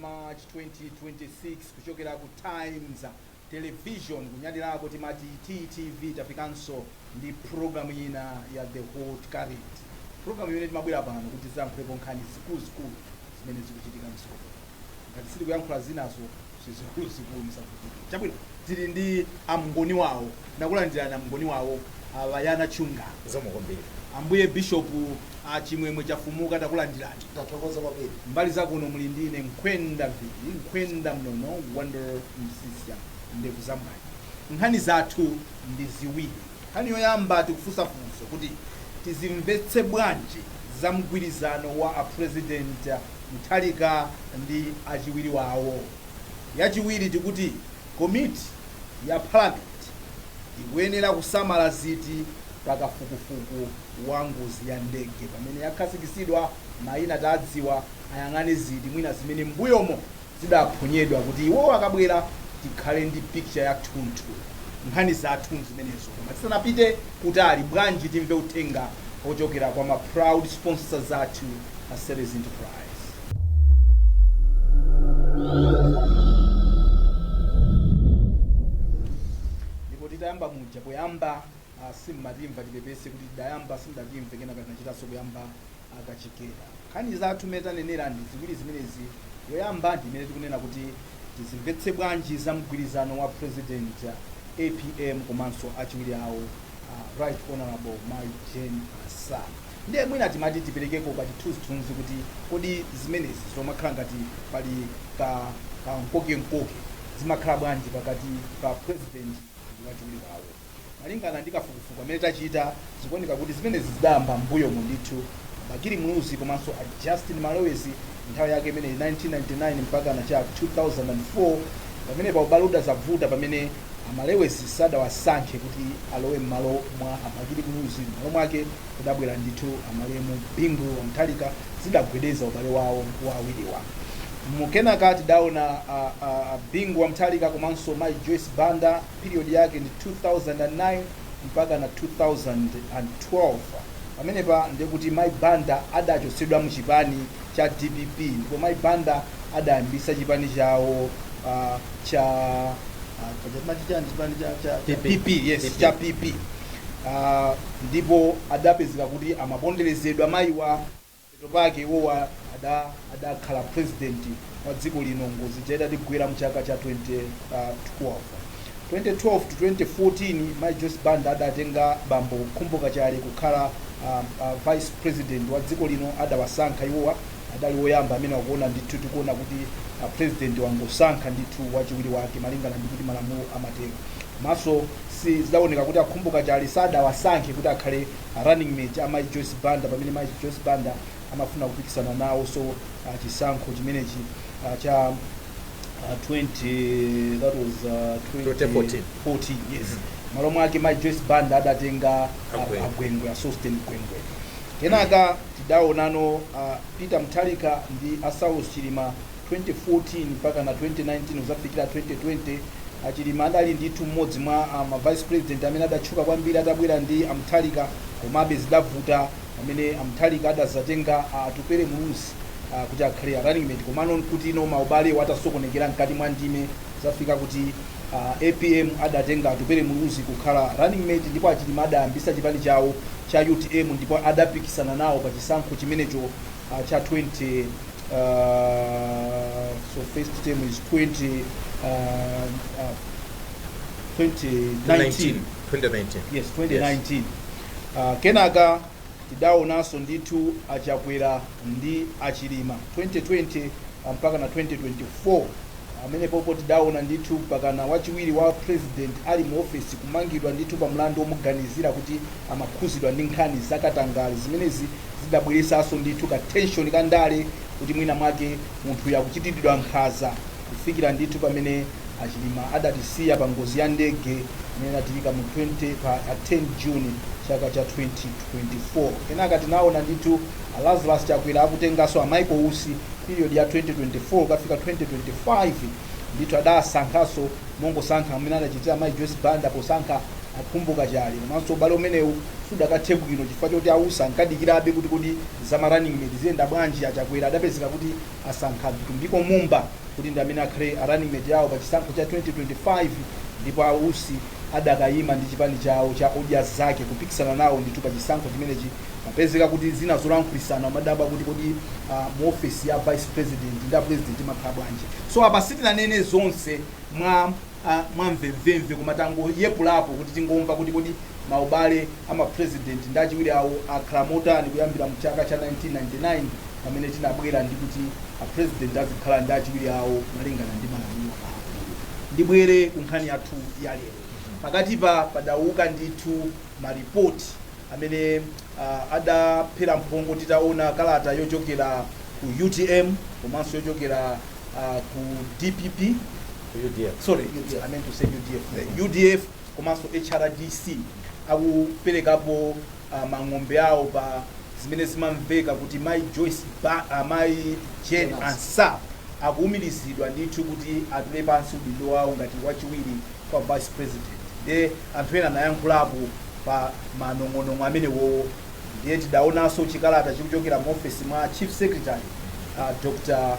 March 2026 kuchokera ku Times Television kunyadirako timati TTV tafikanso ndi program ina ya The Hot Current. Program imene timabwera pano kuti zankhulepo nkhani zikulu zimene zikuchitika msoko. Ngati sili kuyankhula zinazo zikulu misakuchitika. Chabwino tili ndi amngoni wawo nakulandirana mngoni wawo Bayana Chunga. Zomukombera. Ambuye Bishop Chimwemwe Chafumuka takulandirani. Tathokoza kwabiri. Mbali zakuno muli ndine nkhwenda mnono Wonder Msiska ndevu zambayi. Nkhani zathu ndi ziwiri. Nkhani yoyamba tikufusafunso kuti tizimvetse bwanji za mgwirizano wa President Mutharika ndi achiwiri wawo. Yachiwiri tikuti komiti ya parliament ikuyenera kusamala ziti kafukufuku wa ngozi ya ndege pamene yakhazikitsidwa mayina tadziwa ayang'ane ziti mwina zimene mbuyomo zidaphonyedwa kuti iwo akabwera tikhale ndi picture ya thunthu nkhani zathu zimenezo. Koma tisanapite kutali bwanji timve uthenga ochokera kwa ma proud sponsors athu a Series Enterprise. Ndipo titayamba muja poyamba simmatimva tipepese kuti dayamba sindatimve kenaka tinachitaso kuyamba akachikera. Nkhani zathu metanenera ndi ziwiri zimenezi. Yoyamba ndi imene tikunena kuti tizimvetse bwanji za mgwirizano wa President APM komanso achiwiri awo Right Honorable Jen Asa. Ndiye mwina timati tiperekeko pa chithunzithunzi kuti kodi zimenezi zomakhala ngati pali ka mkoke zimakhala bwanji pakati pa President ndi achiwiri awo. Malingana ndi kafukufuku amene tachita zikuoneka kuti zimenezi zidayamba mbuyo mu ndithu Bakiri Muluzi komanso a Justin Malowezi nthawi yake imene 1999 mpaka na cha 2004 pamene pa ubaluda zavuta pamene amalewezi sadawasankhe kuti alowe m'malo mwa Bakiri Muluzi m'malo mwake kudabwera ndithu amalemu Bingu wa Mutharika zidagwedeza ubale wawo wawiriwa. Mukenaka tidaona Bingu wa Mutharika komanso Mai Joyce Banda period yake ndi 2009 mpaka na 2012 pamene pa ndikuti Mai Banda adachotsedwa mu chipani cha DPP ndipo Mai Banda adayambisa chipani chawo cha PP, yes, cha PP. Ndipo adapezeka kuti amaponderezedwa mayiwa pake iwowa adakhala president wa dziko lino ngozi chaita tigwera mu chaka cha 2012 to 2014 Mai Joyce Banda adatenga bambo Kumbuka chali kukhala vice president wa dziko lino adawasankha iwowa adali woyamba amene wakuona ndithu tikuona kuti president wangosankha ndithu wachiwiri wake malingana ndi kuti malamulo amatero. Maso si zidaoneka kuti akumbuka chali sadawasankhe kuti akhale running mate Mai Joyce Banda pamene Mai Joyce Banda amafuna kupikisana nawo so chisankho chimenechi cha 2014 yes. Malo mwake Mai Joyce Banda adatenga agwengwe Sosten Gwengwe. Kenaka tidaonano Peter Mutharika ndi Asaulos Chilima 2014 mpaka na 2019 uzafikira 2020 Chilima adali ndithu mmodzi mwa vice president amene adatchuka kwambiri atabwera ndi Mutharika komabe zidavuta amene Mutharika adazatenga Tupere Muluzi kuti akhale running mate komano kuti ino maubale watasokonekera mkati mwa ndime zafika kuti APM adatenga Tupere Muluzi kukhala running mate ndipo Chilima adayambisa chipani chawo cha UTM ndipo adapikisana nawo pa chisankho chimenecho cha 20 so first term is 2019 yes 2019 yes. Kenaka tidaonanso ndithu achakwera ndi achilima 2020 mpaka na 2024 amene popo tidaona ndithu mpaka na wachiwiri wa president ali mu office kumangidwa ndithu pa mlandu omuganizira kuti amakhuzidwa ndi nkhani zakatangali zimenezi zidabweresanso ndithu ka tension kandale kuti mwina mwake munthu yakuchitidwa nkhaza kufikira ndithu pamene achilima adatisiya pa ngozi ya ndege imene inachitika mu 10 June chaka cha 2024. Kenaka tinaona ndithu Lazarus Chakwera akutengaso amaiko usi period ya 2024 kafika 2025 ndithu adasankhaso mongosankha amene adachitira mayi Joyce Banda posankha akhumbuka chali komanso ubale umenewu sudakathe bwino chifukwa choti awusa ankadikirabe kuti zama running mate ziyenda bwanji achakwera adapezeka kuti asankha ndiko mumba kuti ndi amene akhale a running mate yawo pa chisankho cha 2025 ndipo awusi adakayima ndi chipani chawo cha odya zake kupikisana nawo ndithu pa chisankho chimenechi apezeka kuti zina zolankhulitsana amadaba kuti mu office ya vice president ndi a president makhala bwanji. So apa sitinanene zonse mwamvemvemve kumatango yepulapo kuti tingomva kuti maubale ama president ndi achiwiri awo akhala motani kuyambira mu chaka cha 1999 pamene tinabwera ndi kuti a president azikhala ndi achiwiri awo malingana ndi malamulo awo. Ndibwere ku nkhani yathu ya lero. Pakatipa padauka ndithu maripoti amene adaphera mphongo titaona kalata yochokera ku UTM komanso yochokera ku DPP UDF. Sorry, UDF, I meant to say UDF. UDF komanso HRDC akuperekapo mang'ombe awo pa zimene zimamveka kuti mayi Joyce mayi Jane Ansa akuumirizidwa ndithu kuti atule pansi udindo wawo ngati wachiwiri kwa vice president. De anthu ena anayankhulapo pa manong'onong'o amenewo. Ndiye tidaonanso chikalata chikuchokera mu office mwa chief secretary Dr.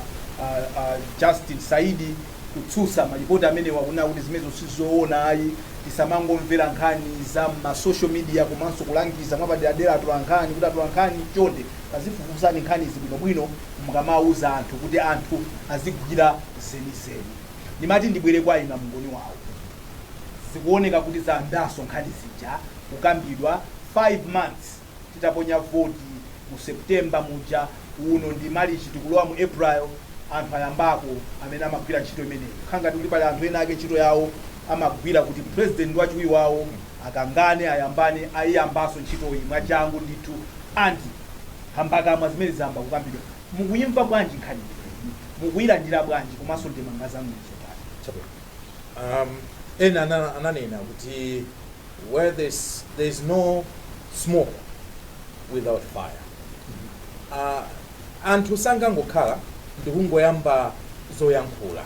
Justin Saidi kutsutsa malipoti amene wakuna kuti zimene sizoona ayi tisamangomvera nkhani za ma social media komanso kulangiza mwapaderadera atola nkhani kuti atola nkhani chonde azifufuzani nkhani zibwinobwino mukamauza anthu kuti anthu azigwira zenizeni. Ndimati ndibwere kwa ina mngoni wawo zikuoneka kuti zandaso nkhani zija kukambidwa 5 months titaponya voti mu September muja uno ndi March tikulowa mu April anthu ayambako amene amagwira ntchito imeneyi khanga kuti pali anthu ena ake ntchito yawo amagwira kuti president wachiwiri wawo akangane ayambane ayiyambaso ntchito iyi mwachangu ndithu anti hambakamwa zimene zamba kukambidwa. Mukuyimva bwanji nkhani mukuyilandira bwanji komanso ndemanga ena ananena kuti where there's no smoke without fire. Anthu sangangokhala ndikungoyamba zoyankhula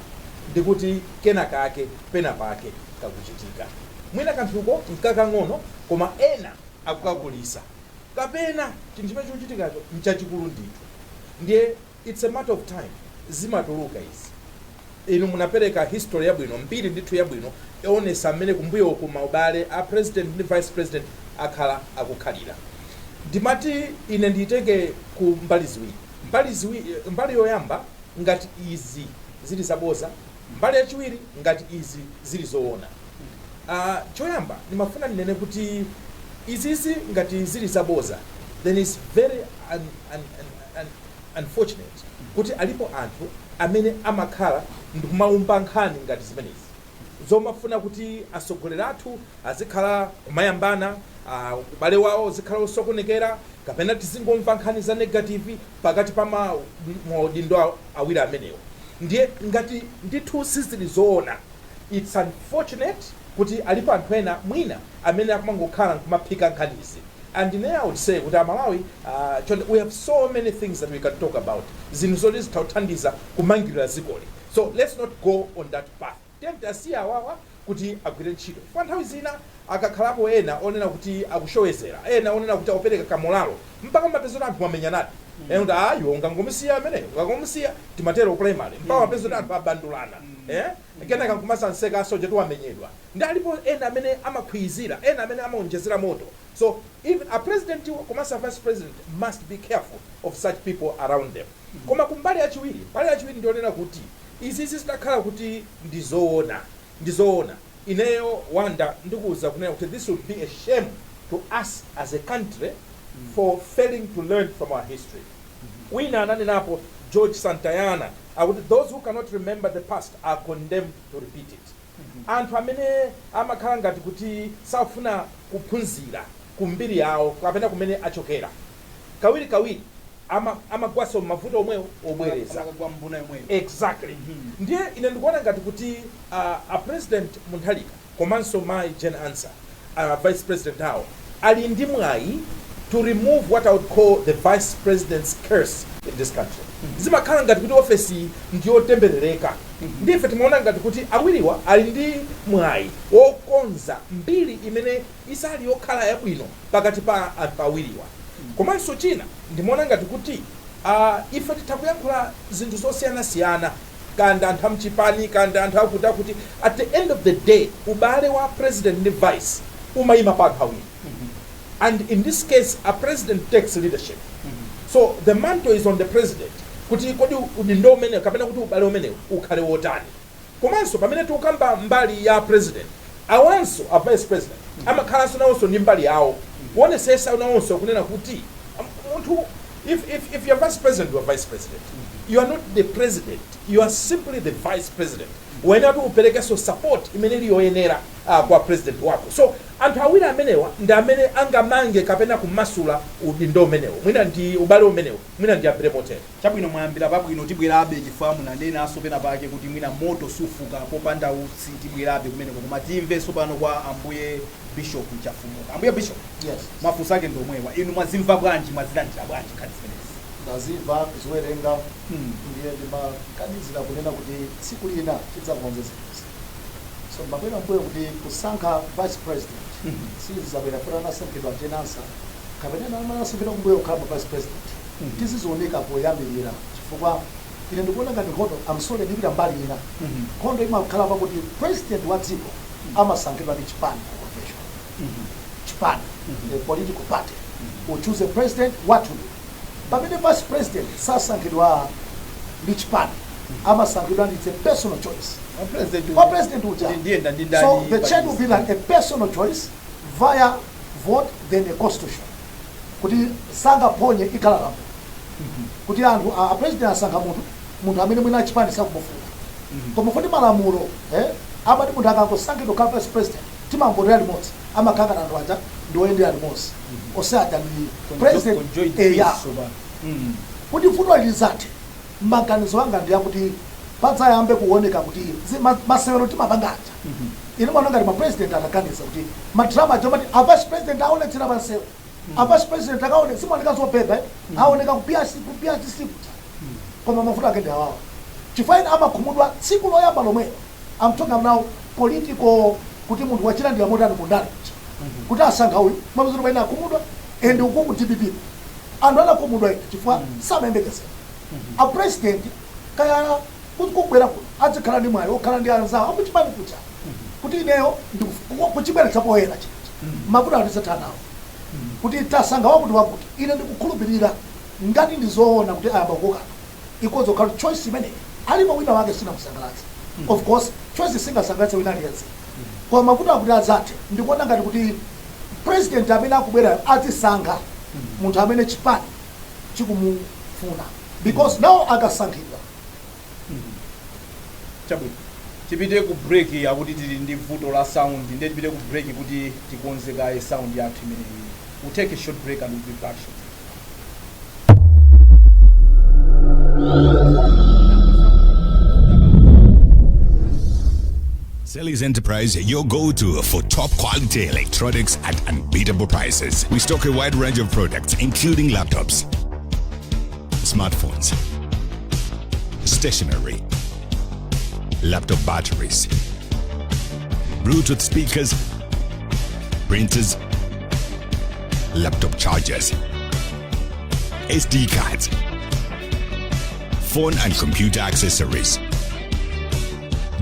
ndikuti kena kake pena pake kakuchitika mwina kanthuko nkakang'ono koma ena akukakulisa kapena chinthu chimene chikuchitikacho mchachikulu ndithu. Ndiye it's a matter of time zimatuluka izi. Inu munapereka history yabwino mbiri ndithu yabwino eonesa amene kumbuyo ku maubale a president ndi vice president akhala akukhalira. Ndimati ine nditenge ku mbali yoyamba ngati izi zili zaboza, mbali yachiwiri ngati izi zili zoona. Choyamba ndimafuna ndinene kuti izizi ngati zili zaboza, then it's very unfortunate kuti alipo anthu amene amakhala ndikumaumba nkhani ngati zimenezi zomafuna kuti atsogoleri athu azikhala kumayambana, ubale wawo zikhala osokonekera kapena tizingomva nkhani za negative pakati pa maudindo awiri amenewo. Ndiye ngati ndithu sizili zoona, it's unfortunate kuti alipo anthu ena mwina amene akumangokhala kumaphika nkhanizi. And now I would say with Malawi, we have so many things that we can talk about. Zinuzolizi tauthandiza kumangirira zikoli. So let's not go on that path. Tiyasiya awawa kuti agwire ntchito. Kwa nthawi zina akakhalapo ena onena kuti akushowezera, ena onena kuti akupereka kamolalo mpaka mapezero anthu amenyanadi. Ena kuti ayo ungangomusiya ameneyo, ungangomusiya timatero primary mpaka mapezero anthu abandulana. Kena kankumasanseka asoje tuwamenyedwa. Ndi alipo ena amene amakhwizira, ena amene amaonjezera moto. So even a president komasa vice president must be careful of such people around them. Koma kumbali yachiwiri ndionena kuti izi zitakhala kuti ndizoona ineyo wanda ndikuuza kunena kuti this would be a shame to us as a country for failing to learn from our history. Wina ananenapo George Santayana, those who cannot remember the past are condemned to repeat it. Anthu amene amakhala ngati kuti safuna kuphunzira kumbiri yawo kapena kumene achokera kawiri amagwaso mavuto omwe obwereza. Exactly. Ndiye ine ndikuona ngati kuti a president Mutharika komanso mayi Jane Ansa vice president awo ali ndi mwayi to remove what I would call the vice president's curse in this country. Zimakhala ngati kuti ofesi ndiyotemberereka. Ndife timaona ngati kuti awiriwa ali ndi mwayi wokonza mbiri imene isali yokhala yabwino pakati pa anthu awiriwa. Komanso china ndimaona ngati kuti ife titakuyankhula zinthu zosiyanasiyana kanda anthu amchipani kanda anthu akuti kuti at the end of the day ubale wa president ndi vice umayima pa anthu awiri. And in this case a president takes leadership. So the mantle is on the president kuti kodi udindo umene kapena kuti ubale umene ukhale wotani. Komanso pamene tikukamba mbali ya president awanso a vice president amakhalanso nawonso ndi mbali yawo wonesesa nawonso kunena kuti munthu if you're vice president, you are vice president. You are not the president. You are simply the vice president. Whenever upeleke so support imeneli yoyenera kwa president wako. So anthu awiri amenewa ndi amene angamange kapena kumasula udindo umenewo. Mwina ndi ubale umenewo. Mwina ndi abire motel. Chabwino mwayambira pabwino tibwerabe chifamu na ndena aso pena pake kuti mwina moto sufuka popanda utsi tibwerabe kumeneko koma timve sopano kwa ambuye Bishop Chafumuka. Ambuye Bishop. Yes. Mafusa ake ndomwewa. Inu mwazimva bwanji mwazilandira bwanji kadi zimenezi. Ndazimva kuziwerenga ndiye ndimakanizira kunena kuti tsiku lina tidzakuonjezereza. So mabwera mbuye kuti kusankha vice president sizabwera kuti anasankhidwa tenansa kapena anasankhidwa kumbuye kukhala vice president. Tizizioneka poyambirira chifukwa ine ndikuona ngati nkhondo amsole ndipita mbali ina. Nkhondo imakhala pakuti president wa dziko amasankhidwa ndi chipani professional. Chipani, the political party, will choose a president what to do. Pamene vice president sasankhidwa ndi chipani amasankhidwa ndi a personal choice. President uja. So the change will be like a personal choice via vote then a constitution. Kuti sanga ponye ikala kuti anthu a president asankha munthu amene mwina chipani sakumufuna. Koma foti malamulo amati munthu akangosankhidwa kukhala vice president timangotera limodzi amakhala anthu aja ndiwoyendera limodzi osati ndi president eya. Kuti fundo ilizate maganizo anga ndi akuti padzayambe kuoneka kuti masewero timapanganja. Ine mwana ngati ma president ataganiza kuti madrama jomati a vice president aonetsera pansewo. A vice president akaone simaoneka zopeza aoneka kupia siku. Koma mafuta ake ndi awawa. Chifukwa amakhumudwa tsiku loyamba lomwe. I'm talking now political kuti munthu wachira ndi amotani mundani. Kuti asankha uyu mabuzuru baina akhumudwa ende ukuku TPP. Anthu anakhumudwa ine chifukwa samayembekezera. A president kaya kubwera kuno adzikhala ndi mwayi okhala ndi anzawo amuchipani kucha. Kuti ineyo kuchibwera chapoyera chino. Makuti atisathana nawo. Kuti tasankha wakuti ine ndikukhulupirira ngati ndizoona kuti ayamba kukana. Ikozo khala choice imene alipo wina wake sinamusangalatsa. Of course choice singasangalatsa wina aliyense. Kwa makuti akuti adzathe ndikuona ngati kuti president amene akubwera atisankha munthu amene chipani chikumufuna because now akasankhidwa. Chabwino tipite ku break yakuti tili ndi vuto la sound ndiye tipite ku break kuti tikonzekaye sound yathu imeneyi. We'll take a short break and we'll be back shortly. Selly's Enterprise, your go-to for top quality electronics at unbeatable prices. We stock a wide range of products, including laptops, smartphones, stationery, laptop batteries, Bluetooth speakers, printers, laptop chargers, SD cards, phone and computer accessories.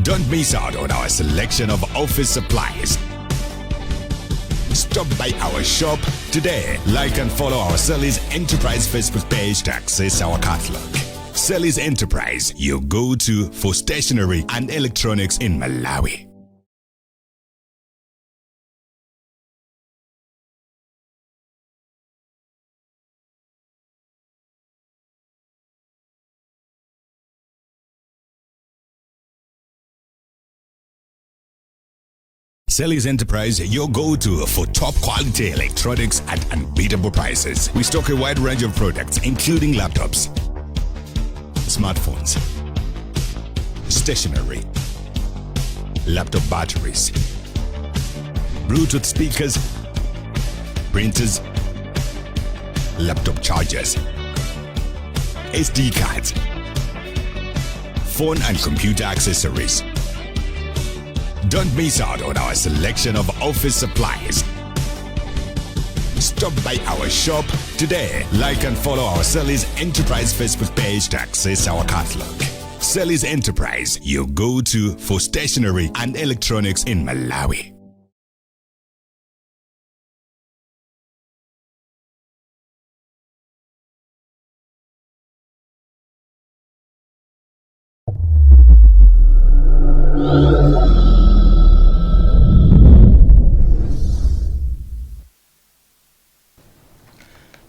Don't miss out on our selection of office supplies. Stop by our shop today. Like and follow our Selly's Enterprise Facebook page to access our catalog. Selly's Enterprise, your go-to for stationery and electronics in Malawi. Selly's Enterprise, your go-to for top quality electronics at unbeatable prices. We stock a wide range of products, including laptops, smartphones, stationery, laptop batteries, Bluetooth speakers, printers, laptop chargers, SD cards, phone and computer accessories. Don't miss out on our selection of office supplies. Stop by our shop today. Like and follow our Selly's Enterprise Facebook page to access our catalog. Selly's Enterprise, your go-to for stationery and electronics in Malawi.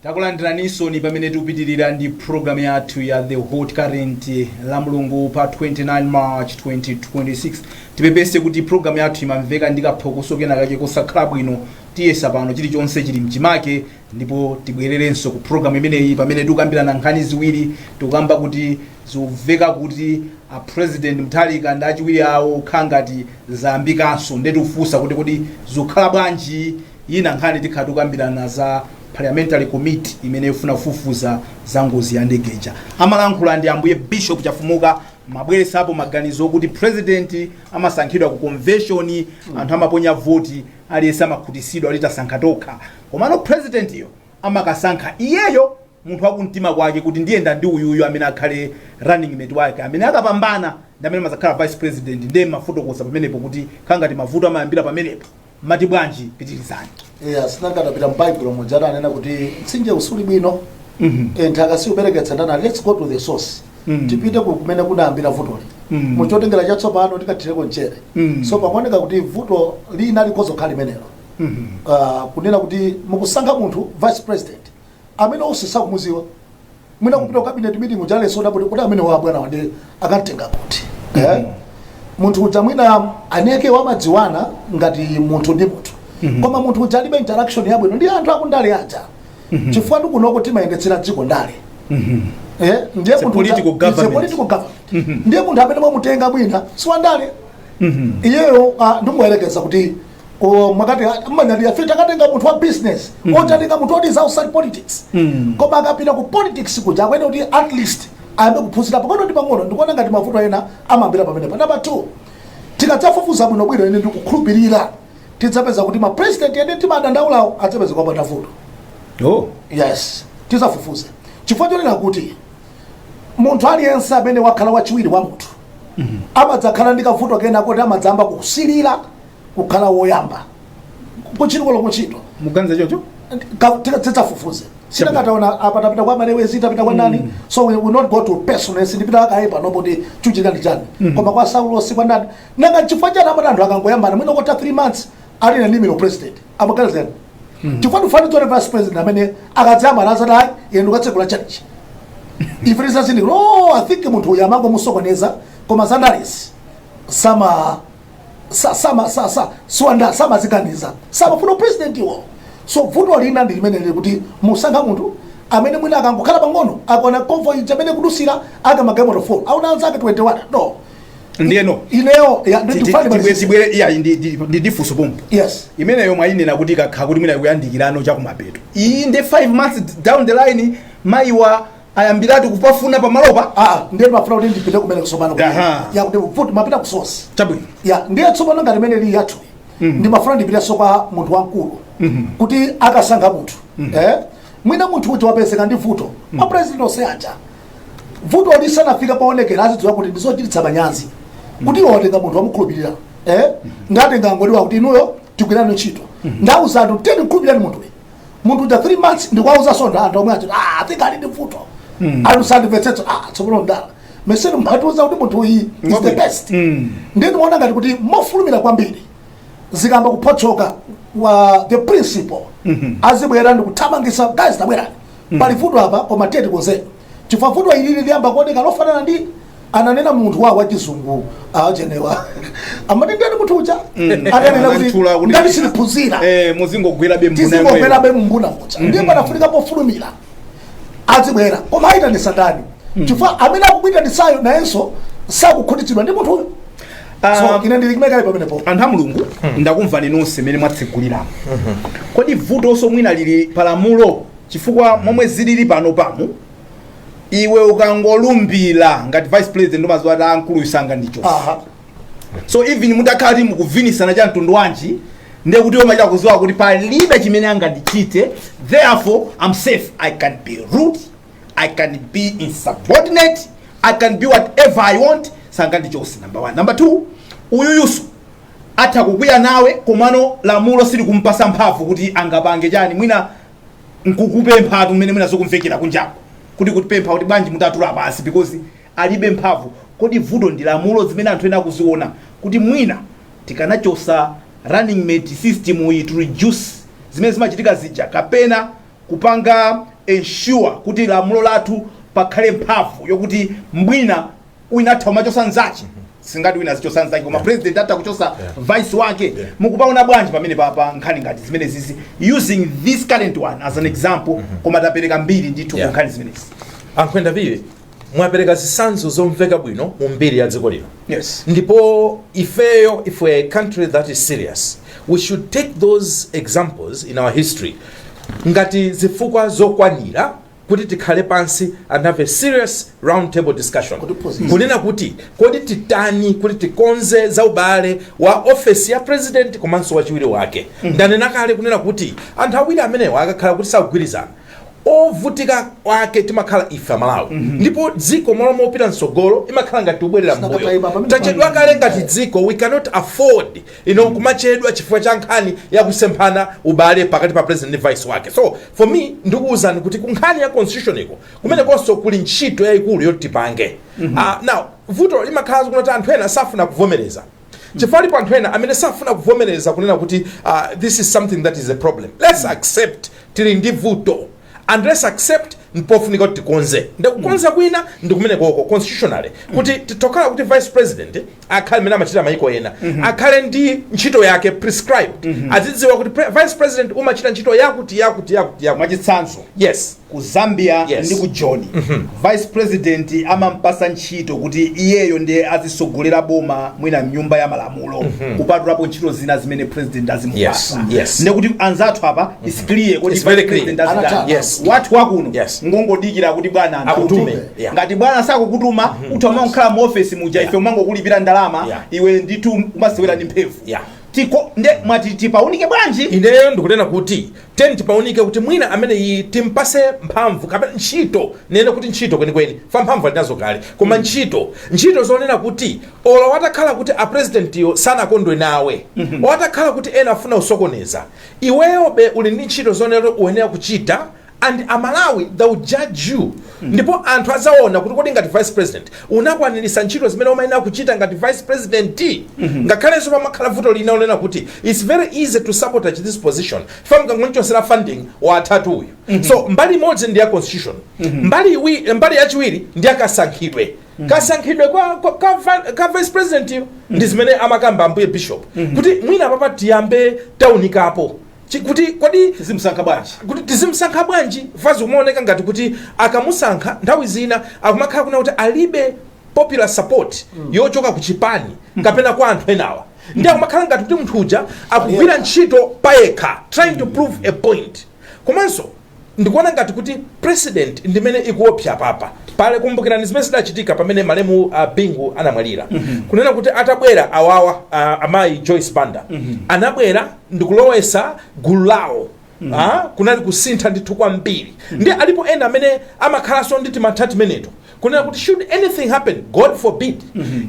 takulandiraniso ni pamene tikupitirira ndi program yathu ya the hot current la mulungu pa 29 March 2026. tipepese kuti program yathu imamveka ndi kaphokoso kena kake kosakhala bwino tiyesa pano chilichonse chili mchimake, ndipo tibwererenso ku program imeneyi pamene tikukambirana nkhani ziwiri. tikukamba kuti zimveka kuti a President Mutharika ndi achiwiri awo kukhala ngati zayambikanso, ndi tikufunsa kuti zikukhala bwanji. ina nkhani tikhala tikukambirana za parliamentary committee imene ifuna kufufuza za ngozi ya ndegeja. amalankhula ndi ambuye Bishop Chafumuka mabweresa apo maganizo kuti president amasankhidwa ku convention, anthu amaponya voti, aliyense amakhutisidwa ali tasankha tokha. komano president iyo amakasankha iyeyo munthu wakumtima kwake kuti ndiyenda ndi uyuyu amene akhale running mate wake, amene akapambana ndi amene mazakhala vice president. ndiye mafotokoza pamenepo kuti khangati mavuto amayambira pamenepo. mati bwanji pitirizani. sinangatapita m'Baibulo mujana anena kuti mtsinje usuli bwino, nthaka siupereketsa ndana, let's go to the source. tipite kumene kunayambira vutoli. muchotengera chatsopano tikathireko mchere. so pakuoneka kuti vuto lina likozokhala limenelo. kunena kuti mukusankha munthu vice president amene usisakumuziwa, mwina kupita ku cabinet meeting ujaleso kuti amene wabwana wande akatenga kuti munthu uja mwina aneke wamadziwana ngati munthu ndi munthu. koma munthu uja alibe interaction yabwino ndi anthu akundale aja. chifukwa ndikunoko timayendetsera dziko ndale. ndiye munthu political government. ndiye munthu amene mwamutenga mwina siwandale. iyeyo ndikuyerekeza kuti mwakati mmanyali afita akatenga munthu wa business, otatenga munthu odi outside politics. koma akapita ku politics kuja kwene kuti at least ayambe kuphunzira pang'ono ndi pang'ono. ndikuona ngati mavuto ena amayambira pamenepo. Number 2, tikadzafufuza bwinobwino ine ndikukhulupirira tidzapeza kuti ma president ene timadandaulawo adzapeza kwa patavuto. Yes, tidzafufuze chifukwa chonena kuti munthu aliyense amene wakhala wachiwiri wa munthu amadzakhala ndi kavuto kena kuti amadzamba kusilira kukhala woyamba kuchitiko lokuchito. muganiza chocho tidzafufuze. sinangataona apatapita kwa malewezi tapita kwa nani. so we will not go to personals ndipita akaipa nobody chuchikani chani. koma kwa Saulo sikwa ndani nanga chifukwa chani amati anthu akangoyambana mwina kota 3 months ali na limit of president amakalizeni. chifukwa tufani tone vice president amene akadziyamba nazadai yenu katsekula church. if it is a sin, I think munthu uyu amango musokoneza koma zandalis sama ziganiza sama funo president iwo. so vuto lina ndi limene kuti musankha munthu amene mwina akangokhala pang'ono akona convoy amene kudusira aka magamero 4 aunanza ake 21 no ndiyeno ineyo ndifuso pompo. yes imeneyo mwayinena kuti kakha kuti mwina kuyandikirano chakumapeto iyi ndi 5 months down the line mayiwa ayambiratu kupafuna pamalopa. ndiye mafuna kuti ndipite kumene kusomano ya kuti vuto mapita ku source chabwino. ya ndiye tsopano ngati imene li yathu ndi mafuna ndipite soka munthu wamkulu kuti akasankha munthu. mwina munthu uti wapezeka ndi vuto ma president oseaja vuto lisanafika paonekera azidziwa kuti ndizochititsa manyazi kuti watenga munthu wamukhulupirira. ngatenga ngodiwa kuti inuyo tigwirani ntchito. ndauza anthu teni mkhulupirani munthu uja 3 months ndikuwauza sonda anthu omwe ati atikali ndi vuto. alusandimvetsetso tsopano ndala meseno matiuza kuti munthu uyi is the best. ndiye ndimaona ngati kuti mofulumira kwambiri zikamba kuphochoka wa the principle azibwera ndikuthamangisa guys tabwerani pali vuto apa koma tete konzeni chifukwa vuto ili liyamba kuoneka lofanana ndi ananena munthu wa chizungu ajenewa amati ndani munthu uja ananena kuti ndani siliphunzira muzingogwera be mbuna kucha ndiye panafunika pofulumira azibwera koma ayitanisa ndani chifukwa amene akubwita ndisayo nayenso sakukhutitsidwa ndi munthu uyo. so ine ndilikimeka pamenepo anthu a mulungu ndakumva ninonse mene mwatsekuliramo. kodi vuto oso mwina lili palamulo chifukwa momwe zilili pano pamu iwe ukangolumbira ngati vice president umaziwa ati ankulu isanga ndichosa. So even mutakati mukuvinisana cha mtundu wanji ndiye kuti omachita kuziwa kuti palibe chimene angandichite, therefore I'm safe. I can be rude, I can be insubordinate, I can be whatever I want. Sangandichosa, number 1. Number 2, uyuyusu ata kukwiya nawe komano lamulo sili kumpasa mphamvu kuti angapange chani, mwina nkukupempha atu mmene mwina zokumvekera kunjako kuti kutipempha kuti banji mutatula pasi because alibe mphamvu. Kodi vuto ndi lamulo zimene anthu ena kuziona kuti mwina tikanachosa running mate system iyi to reduce zimene zimachitika zija, kapena kupanga ensure kuti lamulo lathu pakhale mphamvu yokuti mwina uinatha umachosa nzachi singati wina zichosa nzaki koma president ata kuchosa vice wake. Mukupaona bwanji pamene papa nkhani ngati zimene zizi using this current one as an example, koma tapereka mbiri ndithu nkhani zimenezi. Ankwenda viwe mwapereka zisanzo zomveka bwino mu mbiri ya dziko lino. Yes. Ndipo ifeyo, if we're a country that is serious, we should take those examples in our history ngati zifukwa zokwanira kuti tikhale pansi and have a serious round table discussion. Kunena kuti kodi titani kuti tikonze za ubale wa office ya president komanso wachiwiri wake. Ndanena kale kunena kuti anthu awiri amenewa akakhala kuti sagwirizana ovutika wake timakhala ife Malawi. Ndipo dziko molomo opita nsogolo imakhala ngati ubwerera mbuyo. Tachedwa kale ngati dziko, we cannot afford kumachedwa chifukwa cha nkhani ya kusemphana ubale pakati pa president ndi vice wake. So for me ndikuwuzani kuti kunkhani ya constitution iko kumene konso kuli ntchito yayikulu yoti tipange. Now vuto limakhala kuti anthu ena safuna kuvomereza. Chifukwa pa anthu ena amene safuna kuvomereza kunena kuti this is something that is a problem. Let's accept tili ndi vuto. And let's accept mpofunika kuti tikonze. Ndikukonza kwina ndikumene koko constitutionally kuti titokhala kuti vice president akhale mena machita mayiko ena akhale ndi ntchito yake prescribed. Azidziwa kuti vice president umachita ntchito yakuti Mwachitsanzo. Yes. Ku Zambia ndi ku Joni vice president amampasa ntchito kuti iyeyo ndiye azisogolera boma mwina mnyumba ya malamulo kupatulapo ntchito zina zimene president azimupasa. Ndekuti anzathu apa is clear kuti vice president azidana. Watu wakuno ngongodikira kuti bwana akutume. Ngati bwana sakukutuma utamangokhala mu office muja ife umangokulipira ndalama iwe nditu umasewera ndi mphevu. Tiko nde mwati tipaunike bwanji? Ineyo ndikunena kuti tipaunike kuti mwina amene iyi timpase mphamvu kapena ntchito. Nene kuti ntchito kwenikweni fa mphamvu alinazo kale koma ntchito zonena kuti olo watakhala kuti a president yo sanakondwe nawe watakhala kuti ena afuna usokoneza iweyo be uli ndi ntchito zonena uyenera kuchita and Amalawi they will judge you. Ndipo anthu azaona kuti kodi ngati vice president unakwanirisa ntchito zimene umayenera kuchita ngati vice president. Ngakhalenso pamakhala vuto lina unena kuti it's very easy to sabotage this position famka ngonchosera funding wa atatu uyu. So mbali imodzi ndi ya constitution, mbali yachiwiri ndi akasankhidwe. Kasankhidwe kwa vice president yo ndi zimene amakamba ambuye bishop kuti mwina papa tiyambe taunikapo kuti kodi tizimsankha bwanji fazi umaoneka ngati kuti akamusankha nthawi zina akumakhala kuna kuti alibe popular support yochoka ku chipani kapena kwa anthu enawa. Ndi akumakhala ngati kuti munthu uja akugwira ntchito payekha trying to prove a point. Komanso ndikuona ngati kuti president ndimene ikuopsa papa pale kumbukirani zimene zidachitika pamene malemu Bingu anamwalira. Kunena kuti atabwera awawa amayi Joyce Banda anabwera ndikulowesa gulu lawo. Kunali kusintha ndithu kwambiri. Ndi alipo ena amene amakhalanso ndi tima 30 minutes kunena kuti should anything happen God forbid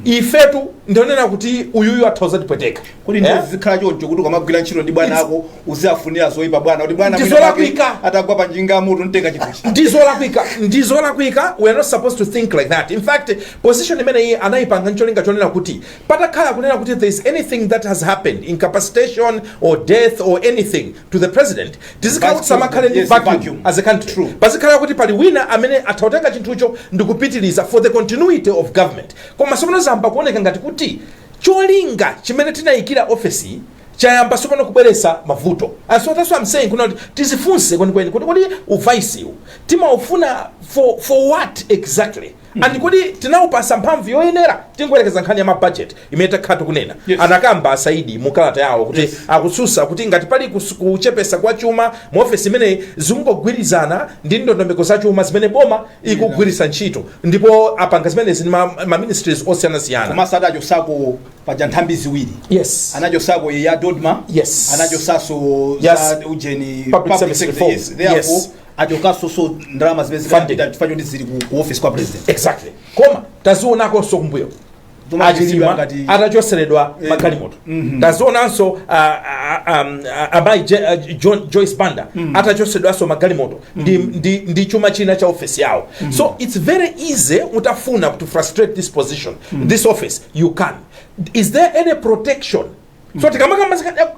ifetu ndionena kuti uyuyu athoza tipweteka kuti ndizikhala choncho kuti ukamagwira ntchito ndi bwana ako uziafunira zoyipa bwana kuti bwana mwina atagwa pa njinga mutu nteka chipuchi. Ndizolakwika. We are not supposed to think like that. In fact position imene iyi anayipanga ncholinga chonena kuti patakhala kunena kuti there is anything that has happened, incapacitation or death or anything to the president, tizikhala kuti samakhale ndi vacuum as a country. Pazikhala kuti pali wina amene atautenga chinthucho ndikupitiliza for the continuity of government. Koma sono zamba kuoneka ngati kuti cholinga chimene tinayikira office chayamba sopano kubweresa mavuto. And so that's what I'm saying kuna tizifunse kweni kuti uvice timaufuna for what exactly? and kodi tinaupasa mphamvu yoyenera tingoyerekeza nkhani ya mabudget imene takhatu kunena anakamba asaidi mukalata yawo kuti akususa kuti ngati pali kuchepesa kwa chuma mu office imene zingogwirizana ndi ndondomeko za chuma zimene boma ikugwirisa ntchito ndipo apanga zimene zini ma ministries osiyanasiyana komasada achosako paja nthambi ziwiri anachosako ya dodma anachosaso za ujeni public service reform therefore achokaso so ndalama zimene tifanye zili ku office kwa president exactly koma tazionako so kumbuyo achilima atachoseredwa magalimoto tazionanso abai Joyce Banda atachoseredwanso magalimoto ndi chuma china cha office yawo so it's very easy utafuna to frustrate this position this office you can. Is there any protection? So tikamaka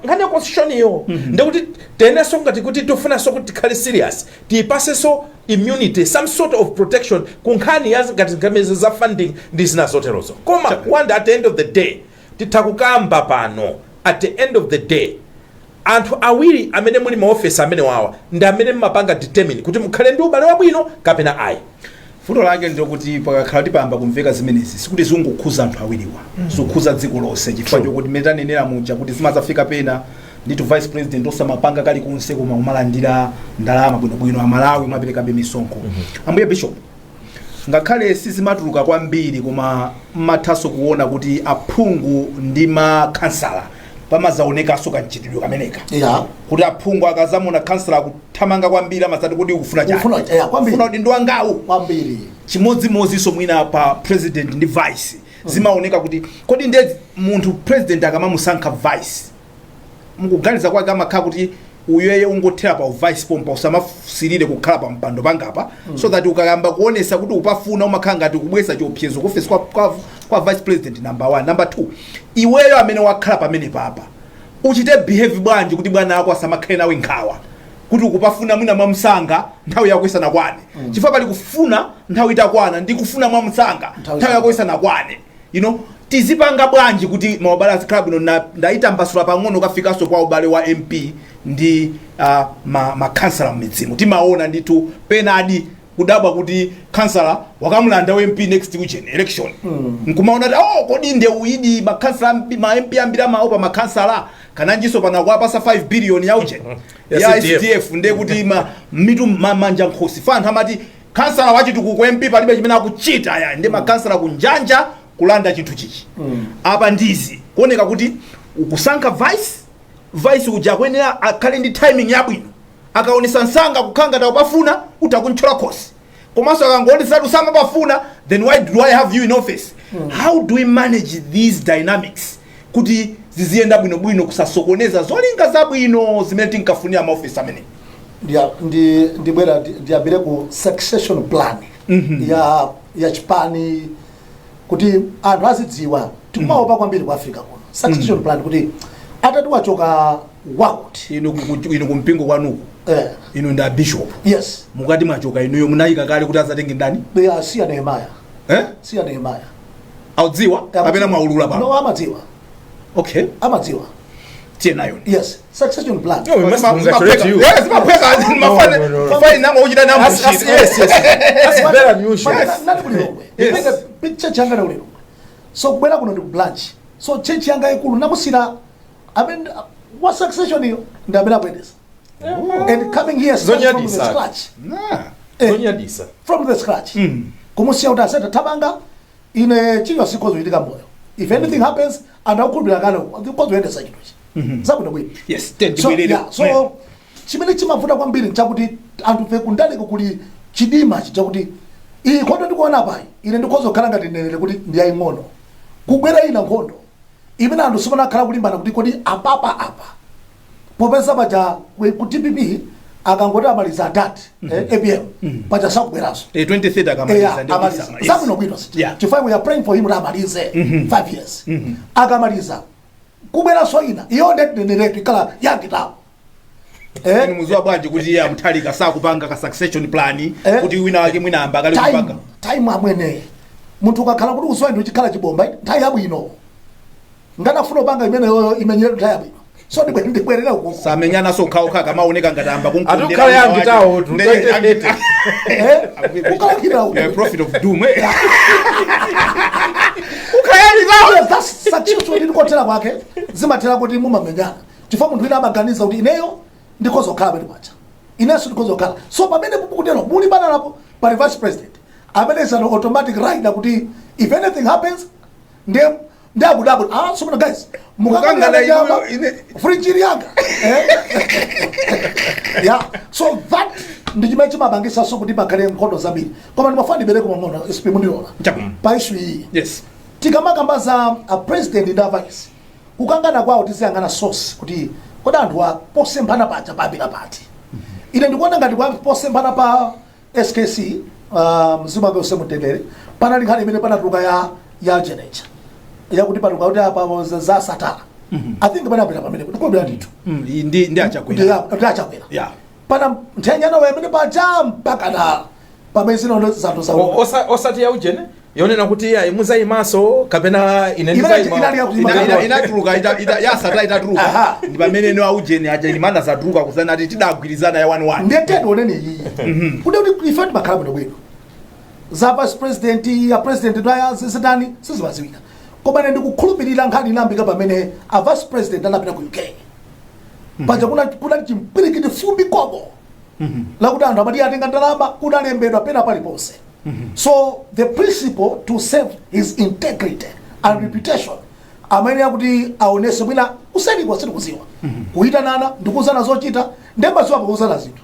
ngani constitution yo ndekuti teneso ngati kuti tofuna so kuti khali serious tipase so immunity some sort of protection kunkhani yazi ngati ngameze za funding ndizina zoterozo koma one at the end of the day titakukamba pano at the end of the day anthu awiri amene muli ma office amene wawa ndi amene mmapanga determine kuti mukhale ndi ubale wabwino kapena ayi. Futo lake ndikuti pakakhala tipamba kumveka zimenezi sikuti zingokhuza anthu awiriwa zikukhuza dziko lonse chifukwa chokuti metanenera muja kuti zimazafika pena nditu vice president osamapanga kali kunse koma umalandira ndalama bwinobwino amalawi maperekabe misonkho ambuye bishop ngakhale sizimatuluka kwambiri koma mathaso kuona kuti aphungu ndi makhansala pamazaonekaso kanchitidwe kameneka kuti aphungu akazamuna khansala kuthamanga kwambiri amazati kuti ukufuna chani ufuna kuti ndi wangawu kwambiri chimodzimodzinso mwina pa president ndi vice zimaoneka kuti kodi ndiye munthu president akamamusankha vice mukuganiza kwake amakhala kuti uyeye ungothera pa vice pompa usamafusirire kukhala pa mpando pangapa so that ukayamba kuonesa kuti upafuna umakhala ngati kubweza chiopsezo ku office kwa vice president number 1 number 2 iweyo amene wakhala pamene papa uchite behave bwanji kuti bwana wako asamakhale nawe nkhawa kuti ukupafuna mwina mwamsanga nthawi yako isanakwane chifukwa pali kufuna nthawi itakwana ndi kufuna mwamsanga nthawi yako isanakwane you know tizipanga bwanji kuti mabalance club ino ndaitambasula pang'ono kafikaso kwa ubale wa MP ndi makhansala mmidzimu timaona nditu penadi kudabwa kuti kansala wakamulanda wa MP next election nkumaona kodi nde uidi makhansala ma MP ambira maopa makhansala kananjiso panakwapasa 5 billion ya uje ya SDF nde kuti mitu manja nkhosi fana amati kansala wachituku ku MP palibe chimene akuchita ya ndi makhansala kunjanja kulanda chinthu chichi apa ndizi kuoneka kuti ukusankha vice uja kwenera akhale ndi timing yabwino akaonesa nsanga kukhanga taupafuna utakunchola khosi komanso akangoonesa lusama pafuna then why do I have you in office how do we manage these dynamics kuti ziziyenda bwinobwino kusasokoneza zolinga zabwino zimene tinkafunira ma office amene ndibwera ndiyambire ku succession plan ya chipani kuti anthu azidziwa tikumaopa kwambiri ku Africa kuno succession plan kuti atati wachoka wakuti inu kumpingo kwanuko inu nda bishop yes mukati mwachoka inuyo munayika kale kuti azatenge ndani siya Nehemaya siya Nehemaya audziwa kapena mwaulula pa no amadziwa okay amadziwa tie nayo yes succession plan no we must congratulate you yes mapeka mafani nango uchita namu yes that's very unusual not kulilongwe ipenge picture changa na ulilongwe so kubwera kuno ndi branch so church yanga ikulu namusira I mean what succession hiyo ndabera bwedesa and coming here from the scratch from the scratch kumusia utaseta tabanga ine chinyo sikozo itika moyo if anything happens and akubira kale because wende sachitu zakuda bwi yes so chimene chimavuta kwambiri nchakuti anthu fe kundale kuli chidima chakuti iyi nkhondo ndikuona pai ine ndikhozo khala ngati nenele kuti ndiyayi ng'ono kubwera ina nkhondo imene anthu simana khala kulimbana kuti kodi apa popeza paja ku TPP akangoti amaliza atati APM paja sakubweraso 23rd akamaliza ndio zabwino bwino chifukwa we are praying for him to amalize 5 years akamaliza kubweraso ina iyo ndinenele ikala yakitawo ni muzwa bwanji kuti ya Mutharika sakupanga ka succession plan kuti wina wake mwina amba kale kupanga time amwene munthu ukakhala kuti uswa ndo chikhala chibomba nthawi yabwino nganafuna panga imene imenyera nthawi yabwino so ndibwerera uko samenyana so khawukha kama oneka ngatamba kunkundira atukhala yangitawo tutoite ukakira prophet of doom that's such a story ndikotera kwake zimatera kuti mumamenyana chifukwa munthu ina amaganiza kuti ineyo ndikozokhala pali pacha ineso ndikozokhala so pamene mukutero muli bana napo pa vice president amene is an automatic right kuti if anything happens ndabudabu so guys mukangana free yanga yeah so that ndichimechi mabangisa so kuti pakhale nkhondo zambiri koma ndimafani bereko mamona SP mundiona pa issue iyi yes tikamakamba za president ndi vice kukangana kwawo tiziyangana source kuti koda anthu aposemphana pacha babira pati ine ndikuona ngati kwa posemphana pa SKC mzimu wake usemutendere panali nkhani imene panatuluka ya generator yakuti patuka kuti apa za satana I think panapita pamene kuti kobera ndithu ndi achakwera yeah pana nthenyana wemene paja mpaka na pamene zino zanthu za osati ya ujene yonena kuti muzayimaso kapena inatuluka ya satana itatuluka ndi pamene no aujene aja ilimana zatuluka kusana ati tidagwirizana ya 1-1 ndetendo onene iyi kuti ifati makhala bwino bwino za vice president ya president ndaya zitani sizibaziwika koma ndikukhulupirira nkhani inambika pamene a vice president anapita ku UK paja kuna chimpirikiti fumbi kobo lakuti anthu amati atenga ndalama kunalembedwa pena paliponse so the principle to save his integrity and reputation amene yakuti aonese mwina useniko sitikuziwa kuyitanana ndikuzana zochita ndembaziwa pakuzana zinthu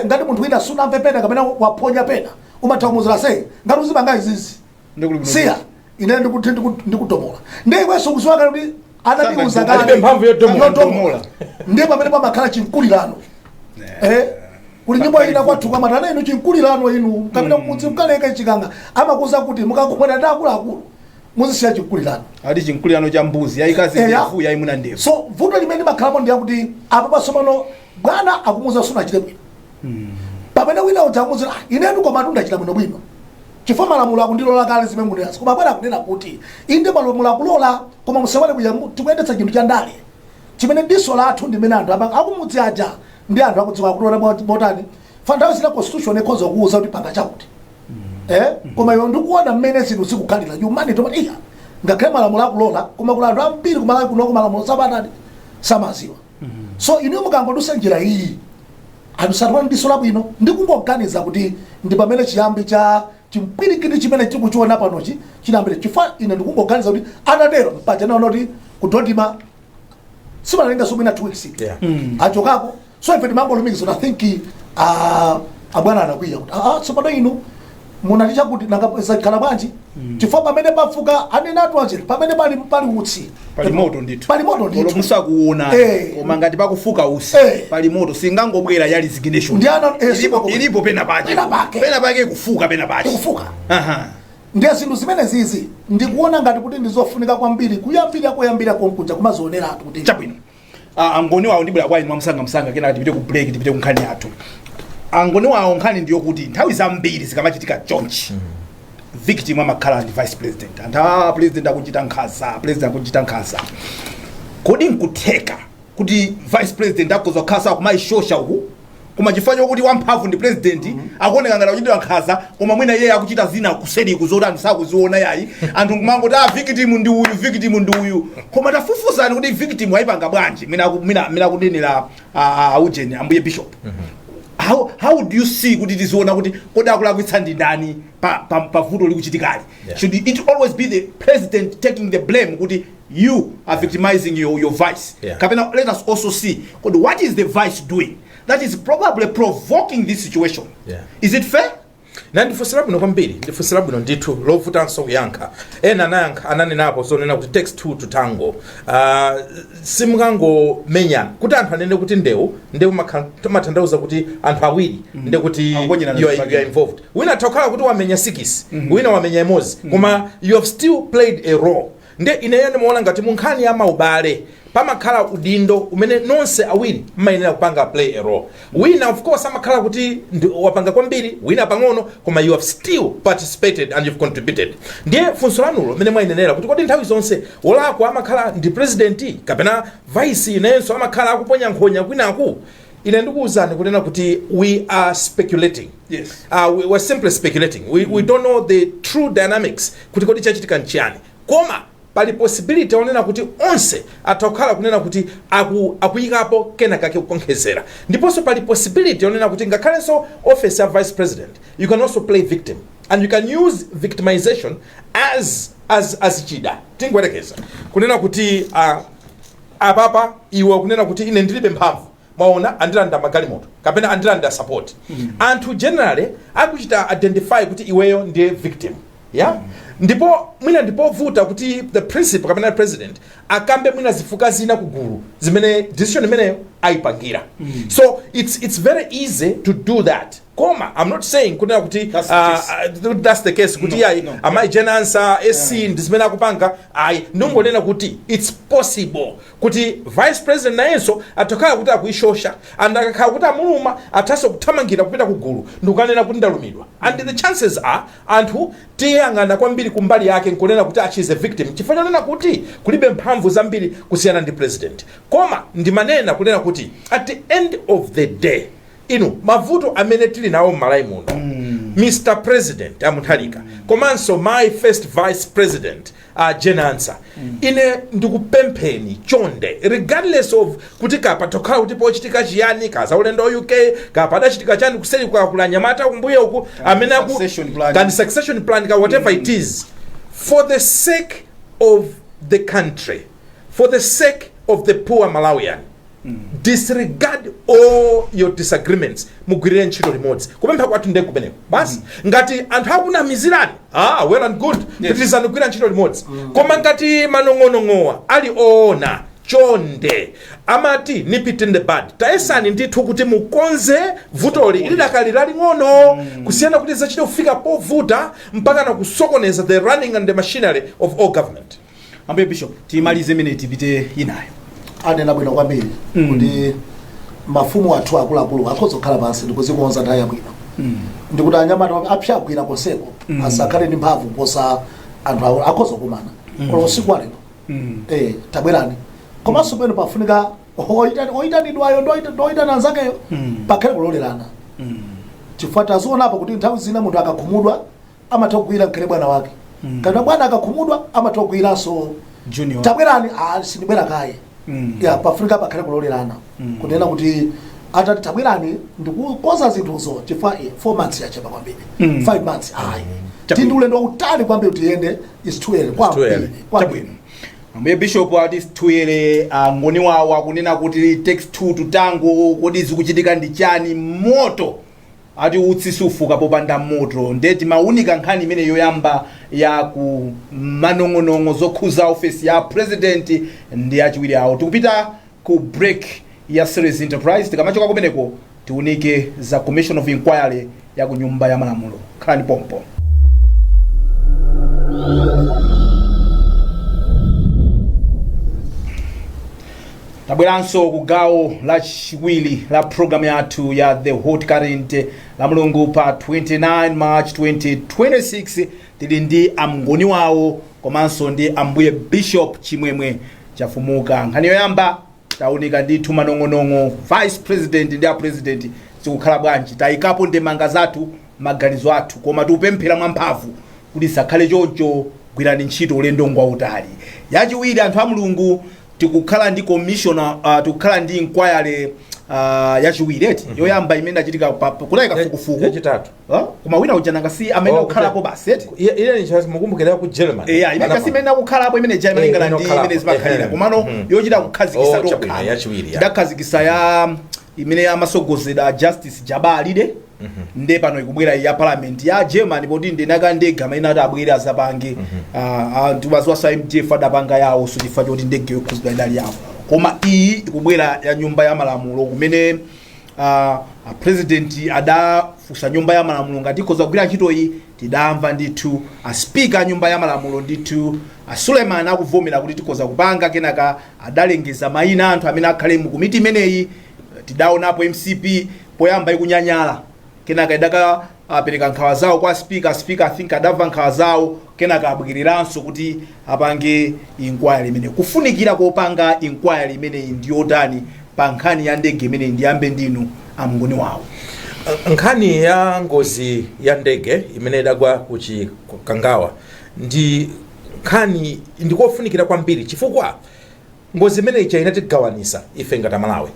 ngati munthu wina sunamve pena kapena waponya pena umathaumuzira sei ngati uzibanga izizi siya ine ndikutomola ndikweso kuziwaka kuti anatiuza kale mphamvu yotomola ndiye pamene pamakhala chinkulirano kuli nyimbo ina kwathuka matana inu chinkulirano inu kapena kumudzi mkaleka chikanga amakuza kuti mukakomwera ndi akuluakulu muzisiya chinkulirano ati chinkulirano cha mbuzi yayikazi ndefu yayimuna ndefu so vuto limene makhalapo ndi yakuti apa pasomano bwana akumuza suna chite bwino pamene wina utamuzira inetu koma ndachita bwino bwino chifukwa malamulo akundilola kale zimene munenasi koma bwana akunena kuti inde malamulo akulola koma musewale kuja tikuyendetsa chinthu cha ndale chimene diso lathu ndimene anthu akumudzi aja ndi anthu akudziwa kulola botani fantawe zina constitution ekhoza kuuza kuti panga chakuti koma iwo ndikuona mmene zinthu zikukhalira humanity matiya ngakhale malamulo akulola koma kula anthu ambiri kumalawi kunoko malamulo sabatani samaziwa so inu mukangodusa njira iyi anthu satwana diso labwino ndikungoganiza kuti ndi pamene chiyambi cha chimpirikiti chimene tikuchiona panochi chinambire chifukwa ine ndikungoganiza kuti anatero paja naona kuti kudodima simalenga somina 2 weeks achokako so ife timangolumikiza I think abwana anakwiya kuti tsopano inu munaticha kuti nangazakhala bwanji chifukwa pamene pafuka anenatu anjira pamene pali utsi pali moto ndithu musakuona koma ngati pakufuka usi pali moto singangobwera yali zigination ilipo pena pake kufuka pena pake kufuka ndiye zinthu zimene zizi ndikuona ngati kuti ndizofunika kwambiri kuyambira konkuja kumazionera atu kuti chabwino angoni wawo ndibwera kwa inu msanga kena tipite ku break tipite ku nkhani yathu angoni wawo nkhani ndiyo kuti nthawi zambiri zikamachitika chonchi victim amakhala ndi vice president anthu president akuchita nkhanza kodi nkutheka kuti vice president akoza kukhala kumayishosha uku koma chifukwa chokuti wamphamvu ndi president akuoneka ngati akuchitira nkhanza koma mwina iye akuchita zina kuseri kuzoti anthu sakuziona yayi anthu kumangoti victim ndi uyu koma tafufuzani kuti victim ayipanga bwanji mina kunenera ujeni ambuye bishop how do you see kuti tiziona kuti kodi akulakwitsa ndi ndani pa vuto likuchitikali should it always be the president taking the blame kuti you are victimizing your vice kapena let us also see what is the vice doing that is probably provoking this situation is it fair na ndifusira bwino kwambiri ndifusira bwino ndithu lovutanso kuyankha anayankha ananenapo zonena kuti takes two to tango simukangomenyana kuti anthu anene kuti ndewu matanthauza kuti anthu awiri nde kuti you are involved wina takhala kuti wamenya 6 wina wamenya imodzi koma you have still played a role nde ineyo ndimaona ngati munkhani ya maubale pamakhala udindo umene nonse awiri mmayenera kupanga play a role. Wina of course amakhala kuti wapanga kwambiri, wina pang'ono, koma you have still participated and you've contributed. Ndiye funso lanulo mene mwayenera kuti kodi nthawi zonse wolakwa amakhala ndi president kapena vice inenso amakhala akuponya nkhonya kwinaku. Ine ndikuwuzani kunena kuti we are speculating. Yes. We're simply speculating. We don't know the true dynamics kuti kodi chachitika nchiyani. Koma pali possibility onena kuti onse atakhala kunena kuti akuyikapo kena kake kukonkhezera. Ndiponso pali possibility onena kuti ngakhalenso office ya vice president, you can also play victim and you can use victimization as chida. Tingwerekeza kunena kuti apapa iwe kunena kuti ine ndilibe mphamvu, maona andilanda magalimoto kapena andilanda support. Anthu generally akuchita identify kuti iweyo ndiye victim. Yeah? Ndipo mwina ndipo vuta kuti the principal kapena president akambe mwina zifuka zina kugulu zimene decision imene aipangira. So it's very easy to do that. Koma, I'm not saying kunena kuti that's the case kuti amai jenansa SC ndizimene akupanga ndongonena kuti it's possible kuti vice president nayenso atokhala kuti akuishosha and akakhala kuti amuluma athaso kuthamangira kupita kugulu ndikunena kuti ndalumidwa. And the chances are anthu tiyang'ana kwambiri kumbali yake nkunena kuti she's a victim chifukwa chonena kuti kulibe mphamvu zambiri kusiyana ndi president. Koma ndimanena kunena kuti at the end of the day mavuto amene tili nawo m'malai muno, Mr. President Mutharika, komanso my first vice president Jenansa, ine ndikupempheni chonde regardless of kuti kapa tokhala kuti pochitika chiyani kaza ulendo UK kapa adachitika chani kuseri kwa kulanyamata kumbuye uku amene ku succession plan ka whatever it is, for the sake of the country, for the sake of the poor Malawian, disregard all your disagreements, mugwirire ntchito limodzi kupempha kwathu ndege kumeneko basi. Ngati anthu akuna mizirani well and good, pitizani kugwira ntchito limodzi. Koma ngati manong'onong'owa ali oona chonde amati nip it in the bud, taesani ndithu kuti mukonze vutoli ili dakali laling'ono kusiyana kuti zachite kufika povuta mpaka na kusokoneza the running and the machinery of all government. Ambuye Bishop, timalize minute tipite inayo. Anena bwino kwambiri kuti mafumu athu akuluakulu akhoza kukhala pansi ndikuzikonza nthawi yabwino. Ndikuti anyamata apyagwira konseko asakhale ndi mphamvu posa anthu akhoza kumana kono usiku wa lero tabwerani. Komanso peno pafunika oyitanidwayo ndoyitana anzakeyo pakhale kulolerana. Chifukwa tazionapo kuti nthawi zina munthu akakhumudwa amatha kugwira mkhere bwana wake, kana bwana akakhumudwa amatha kugwiranso junior. Tabwerani sindibwera kaye. Ya pafunika pakhale kulolerana kunena kuti atati tabwerani ndikukoza zinthuzo chifukwa 4 months yachepa kwambiri, 5 months tindi ulendo utali kwambiri utiyende is too early kwambiri. Ambuye Bishop ati tuyere ngoni wawo akunena kuti takes 2 to tango, kodi zikuchitika ndi chani moto ati utsisufuka popanda moto. Ndeti maunika nkhani imene yoyamba ya ku manong'onong'o zokhuza office ya president ndi achiwiri awo. Tikupita ku break ya series Enterprise, tikamachoka kumeneko tiunike za commission of inquiry ya ku nyumba ya malamulo. Khalani pompo. Tabweranso ku gawo la chiwiri la program yathu ya The Hot Current la mulungu pa 29 March 2026. Tili ndi amngoni wawo komanso ndi ambuye Bishop Chimwemwe Chafumuka. Nkhani yoyamba taunika ndithu manong'onong'o vice president ndi a president zikukhala bwanji, tayikapo ndemanga zathu maganizo athu, koma tikupemphera mwamphamvu kuti sakhale choncho, gwirani ntchito ulendo ngwa utali. Yachiwiri anthu a mulungu tikukhala ndi commissioner tikukhala ndi inquiry yachiwiri yoyamba imene achitika kulaika kafukufuku yachitatu koma wina ujananga si amene kukhalapo basi ile ni chance mukumbukira ku German imene kasi imene kukhalapo imene German ingala ndi imene zimakhalira komano yochita kukhazikisa lokha yachiwiri ndakhazikisa ya imene amasogozera Justice Jabalide nde pano ikubwera ya parliament ya German poti ndenaka ndege amene atabwera azapange anthu bazwasa MTF adapanga yawo so chifukwa choti ndege yokhuzidwa ndali yawo. Koma iyi ikubwera ya nyumba ya malamulo kumene president fusa nyumba ya malamulo ngati ikoza kugwira ntchito iyi tidamva ndithu speaker nyumba ya malamulo ndithu Suleiman akuvomera kuti tikoza kupanga kenaka adalengeza mayina anthu amene akhale mu komiti imeneyi tidaonapo MCP poyamba ikunyanyala kenaka idaka apereka nkhawa zawo kwa speaker I think adamva nkhawa zawo kenaka abwiriranso kuti apange inquiry imene kufunikira kopanga inquiry imene ndiyotani pa nkhani ya ndege imene ndiyambe ndinu amngoni wawo. Nkhani ya ngozi ya ndege imene idagwa kuchikangawa ndi nkhani ndikofunikira kwambiri chifukwa ngozi imene icha inatigawanisa ife ngati Malawi.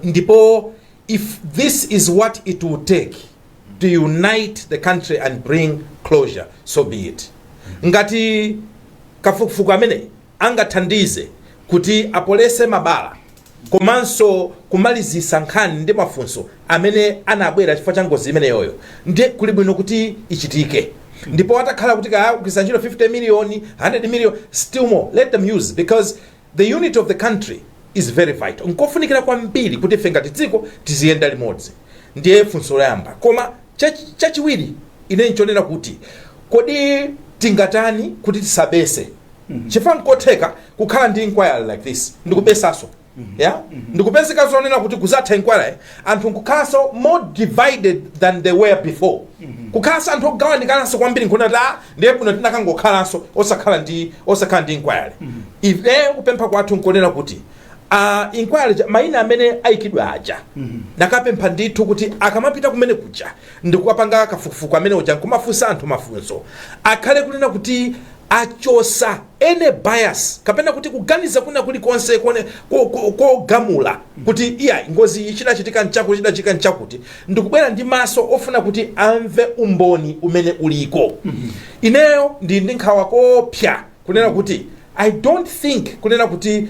Ndipo if this is what it will take to unite the country and bring closure, so be it. Ngati kafukufuku amene angathandize kuti apolese mabala komanso kumalizisa nkhani ndi mafunso amene anabwera chifukwa cha ngozi imene yoyo ndiye kuli bwino kuti ichitike. Ndipo atakhala kuti kugwiritsa ntchito 50 million 100 million still more, let them use, because the unity of the country is very vital. Nkofunikira kwambiri kuti ife ngati dziko tiziyenda limodzi. Ndiye funso loyamba. Koma chachiwiri ine nchonena kuti kodi tingatani kuti tisabese chifukwa nkotheka kukhala ndi inquiry like this ndikubesaso. Yeah? Ndikupezeka zonena kuti kuzatha inquiry anthu nkukhalanso more divided than they were before. Kukhalanso anthu ogawanikanaso kwambiri nkhonata ndiye bwino tinakangokhalanso osakhala ndi inquiry. Ife kupempha kwathu nkonena kuti inquiry mayina amene ayikidwa aja nakapempha ndithu kuti akamapita kumene kuja ndikukapanga kafukufuku amene uja nkumafunsa anthu mafunso akhale kunena kuti achosa ene bias kapena kuti kuganiza kuna kulikonse kogamula kuti iya ngozi ichidachitika nchakuti ndikubwera ndi maso ofuna kuti amve umboni umene uliko. Ineyo ndi nkhawa kopya kunena kuti I don't think kunena kuti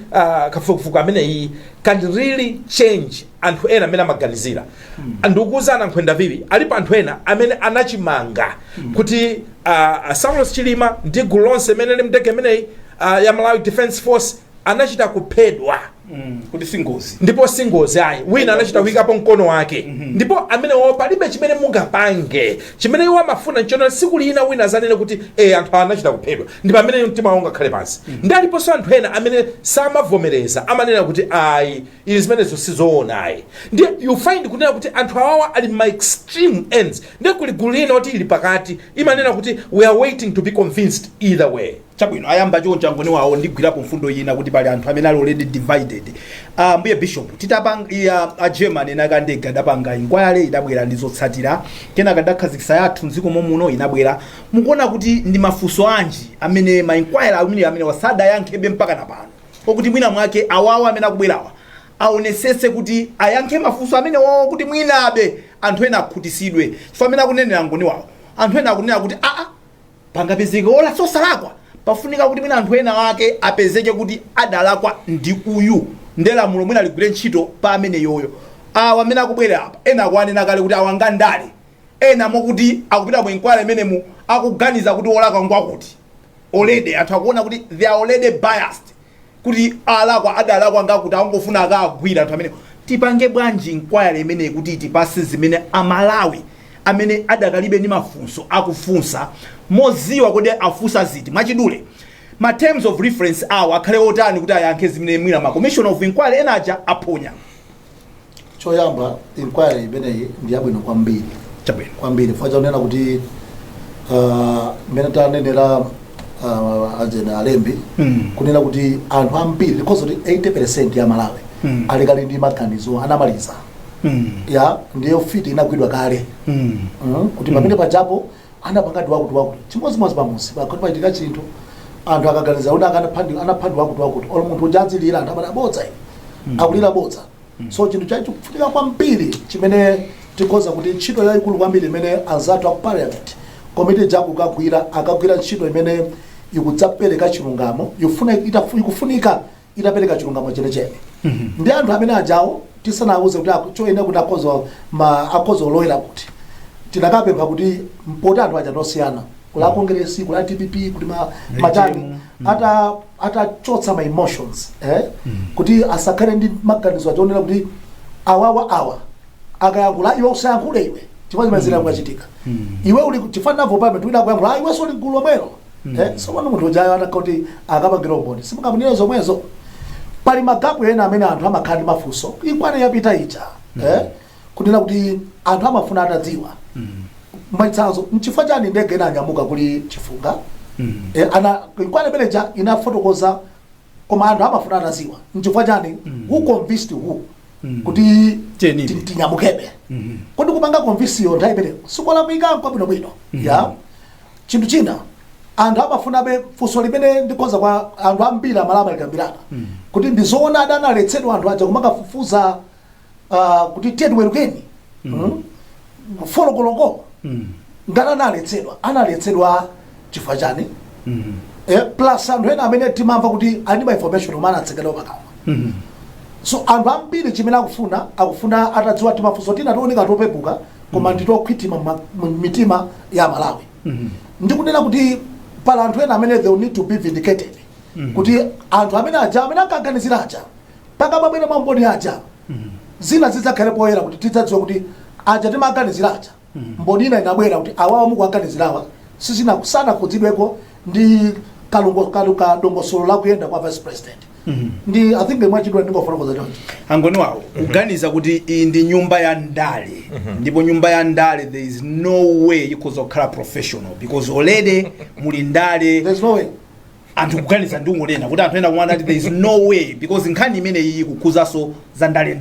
kafukufuku amene iyi can really change anthu ena amene amaganizira. Ndikuwuzana nkhwenda vivi alipo anthu ena amene anachimanga kuti Samuel Chilima ndi gulu lonse amene ali mndege imeneyi ya Malawi Defense Force anachita kuphedwa kuti singozi ndipo singozi ayi wina anachita kuikapo mkono wake ndipo amene palibe chimene mungapange chimene iwo amafuna nchona siku lina wina zanene kuti anthu anachita kuphedwa ndipo amene mtima wanga khale pansi ndi aliponso anthu ena amene samavomereza amanena kuti ayi izi zimenezo sizoona ayi ndi you find kunena kuti anthu awawa ali my extreme ends ndi kuli gulu lina kuti ili pakati imanena kuti we are waiting to be convinced either way. Chabwino ayamba choncha ngoni wawo ndigwirapo mfundo yina kuti pali anthu amene ali already divided. Mbuye Bishop titapanga a German nakandege adapanga inquiry idabwera ndizotsatira kenaka ndakhazikisa yathu mdziko momuno inabwera mukuona kuti ndi mafunso anji amene ma inquiry amene wasada yankhebe mpaka napano okuti mwina mwake awawa amene akubwerawa aonesese kuti ayankhe mafunso amene wawo kuti mwinabe anthu ena akhutisidwe chifukwa amene akunenera ngoni wawo anthu ena akunena kuti pangapezeke ola sosalakwa pafunika kuti mwina anthu ena wake apezeke kuti adalakwa ndi uyu ndelamulo mwina ligwire ntchito pa amene yoyo amene akubwera apa ena akwanena kale kuti awanga ndale ena mokuti akupita mu inquiry imene mu akuganiza kuti olakwa ngwakuti already anthu akuona kuti they are already biased kuti alakwa adalakwa ngakuti angofuna akagwira anthu amene tipange bwanji inquiry imene kuti tipase zimene Amalawi amene adakalibe ni mafunso akufunsa moziwa kodi afunsa ziti mwachidule ma terms of reference awo akhale otani kuti ayankhe zimene mwina ma commission of inquiry enaja aphonya. Choyamba inquiry imeneyi ndi yabwino kwambiri chabwino kwambiri fuacha unena kuti mmene tanenera ajena alembi kunena kuti anthu ambiri because kuti 80% ya Malawi alikali ndi maganizo anamaliza ya ndiyo fiti inagwidwa kale kuti pamene pajapo anapangati wakuti chimodzimodzi pamusi pakuti paitika chinthu anthu akaganiza kuti anaphandwa wakuti olo munthu ujazilira anthu amene abodza akulira bodza so chinthu chachifunika kwambiri chimene tikhoza kuti ntchito yayikulu kwambiri imene anzathu aku parliament komiti jaku akagwira ntchito imene ikudzapereka chilungamo ikufunika itapereka chilungamo chenechene ndi anthu amene ajawo tisanawuze kuti choyenda kuti akhoza oloyera kuti tinakapempha kuti mpota anthu aja ndosiyana kula kongresi kula TPP kuti matani atachotsa ma emotions kuti asakhale ndi maganizo ajonera kuti awa akayankhula iwe usayankhule iwe chifukwa chimene zina kukachitika iwe uli chifana napo pamene wina kuyankhula iwe soli mgulu lomwelo so pano munthu ujayo anakauti akapangira umboni simukamunena zomwezo pali magapu ena amene anthu amakhala ndi mafunso ikwane yapita ija kunena kuti anthu amafuna atadziwa mwachitsanzo nchifukwa chani ndege inanyamuka kuli chifunga ikwane imeneja inafotokoza koma anthu amafuna atadziwa nchifukwa chani who convinced who kuti tinyamukebe kodi kupanga convince yo nthawi imeneyo sikulamwika kwabwinobwino ya chinthu china anthu amafuna be funso limene ndikoza kwa anthu ambiri amalama likambirana kuti ndizoona adanaletsedwa anthu aja kumakafufuza kuti tiye tiwerukeni folokoloko ngati analetsedwa chifukwa chani plus anthu ena amene timamva kuti ali ma information omwe anatsekedwa pakamwa so anthu ambiri chimene akufuna atadziwa timafunso tina tioneka topepuka koma nditokhwitima mitima ya Malawi ndikunena kuti pala anthu ena amene they need to be vindicated kuti anthu amene akaganizira aja pakamabwera mamboni aja zina zidzakhale poyera kuti tidzadziwa kuti aja timaganizira aja mboni ina inabwera kuti awawa mukuaganizirawa sizina kusana kudzidweko ndi kadongosolo lakuyenda kwa vice president ndi I think mwachidwa ndingofotokoza choncho angoni wawo kuganiza kuti iyi ndi nyumba ya ndale ndipo nyumba ya ndale there is no way ikhoza kukhala professional because already muli ndale there's no way anthu kuganiza ndi ungolena kuti anthu ena kumwana there is no way because nkhani imene iyi kukhuzaso za ndale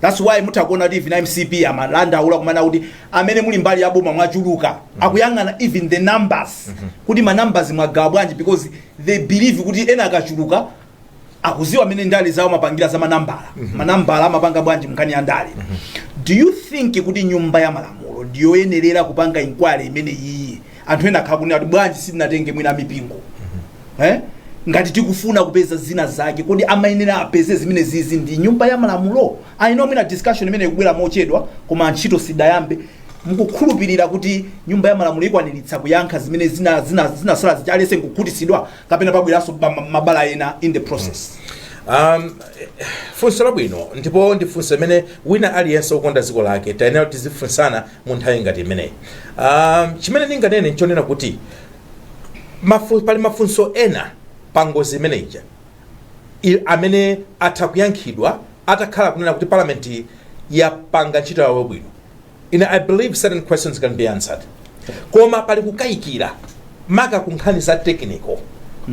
that's why mutakuona kuti even MCP amalanda ula kumana kuti amene muli mbali ya boma mwachuluka akuyang'ana even the numbers kuti ma numbers mwagawa bwanji because they believe kuti ena akachuluka akuziwa amene ndale zawo mapangira za manambala amapanga bwanji mkhani ya ndale do you think kuti nyumba ya malamulo ndiyoyenerera kupanga inquiry imene iyi anthu ena akhakunena kuti bwanji sitinatenge mwina mipingo ngati tikufuna kupeza zina zake kodi amayenera apeze zimene zizi ndi nyumba ya malamulo I know mwina discussion imene ikubwera mochedwa koma ntchito sidayambe mukukhulupirira kuti nyumba ya malamulo ikwaniritsa kuyankha zimene zinasala zichaliyense nkukhutisidwa kapena pabweranso mabala ena in the process funso labwino ndipo ndi funso imene wina aliyense ukonda dziko lake tayenera kuti tizifunsana mu nthawi ngati imeneyi chimene ndinganene nchonena kuti pali mafunso ena pa ngozi imeneyi amene atha kuyankhidwa atakhala kunena kuti parliament yapanga ntchito yawo bwino I believe certain questions can be answered koma pali kukayikira maka kunkhani za technical